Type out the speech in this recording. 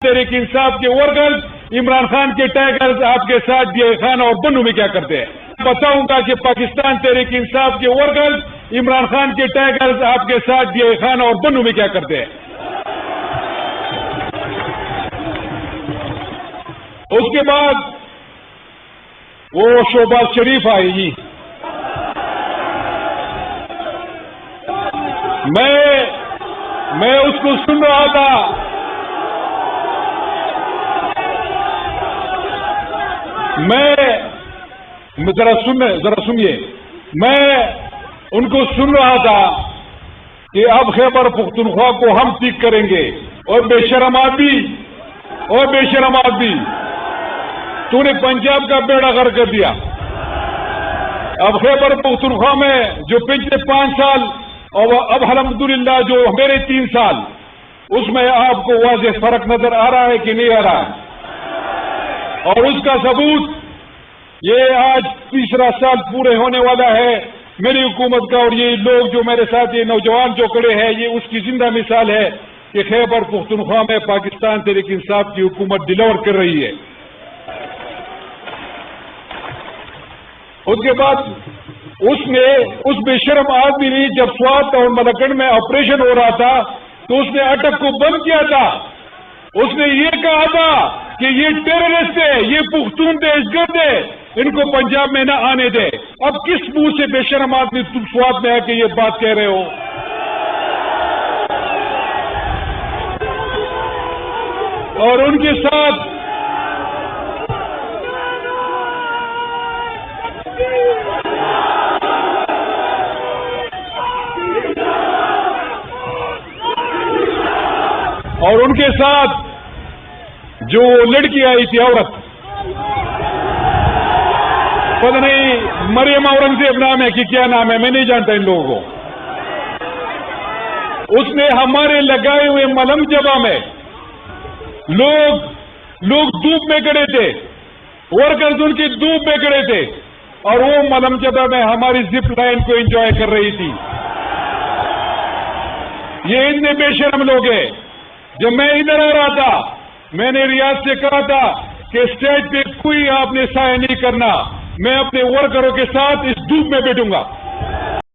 تحریک انصاف کے ورکرز عمران خان کے ٹائیگرز آپ کے ساتھ ڈی اے خان اور بنو میں کیا کرتے ہیں؟ بتاؤں گا کہ پاکستان تحریک انصاف کے ورکرز عمران خان کے ٹائیگرز آپ کے ساتھ ڈی اے خان اور بنو میں کیا کرتے ہیں؟ اس کے بعد وہ شہباز شریف آئی جی، میں اس کو سن رہا تھا، ذرا سنیے، میں ان کو سن رہا تھا کہ اب خیبر پختونخوا کو ہم ٹھیک کریں گے، اور بے شرم آدمی تو نے پنجاب کا بیڑا غرق کر دیا۔ اب خیبر پختونخوا میں جو پچھلے 5 سال اور اب الحمدللہ جو میرے 3 سال، اس میں آپ کو واضح فرق نظر آ رہا ہے کہ نہیں آ رہا ہے؟ اور اس کا ثبوت یہ آج 3 سال پورے ہونے والا ہے میری حکومت کا، اور یہ لوگ جو میرے ساتھ یہ نوجوان جو کھڑے ہیں، یہ اس کی زندہ مثال ہے کہ خیبر پختونخوا میں پاکستان تحریک انصاف کی حکومت ڈیلیور کر رہی ہے۔ اس کے بعد اس بے شرم آدمی نے جب سوات اور ملکن میں آپریشن ہو رہا تھا تو اس نے اٹک کو بند کیا تھا، اس نے یہ کہا تھا کہ یہ ٹیررسٹ ہے، یہ پختون دہشت گرد ہے، ان کو پنجاب میں نہ آنے دے۔ اب کس منہ سے بے شرم آدمی تم سوات میں آ کے یہ بات کہہ رہے ہو؟ اور ان کے ساتھ جو لڑکی آئی تھی، عورت، پتہ نہیں مریم اورنگزیب نام ہے کہ کیا نام ہے، میں نہیں جانتا ان لوگوں کو، اس نے ہمارے لگائے ہوئے ملم جبہ میں لوگ دھوپ میں کھڑے تھے، ورکرز ان کی دھوپ میں کھڑے تھے، اور وہ ملم جبہ میں ہماری زپ لائن کو انجوائے کر رہی تھی۔ یہ اتنے بے شرم لوگ ہیں۔ جب میں ادھر آ رہا تھا، میں نے ریاض سے کہا تھا کہ اسٹیج پہ کوئی آپ نے سایہ نہیں کرنا، میں اپنے ورکروں کے ساتھ اس دھوپ میں بیٹھوں گا۔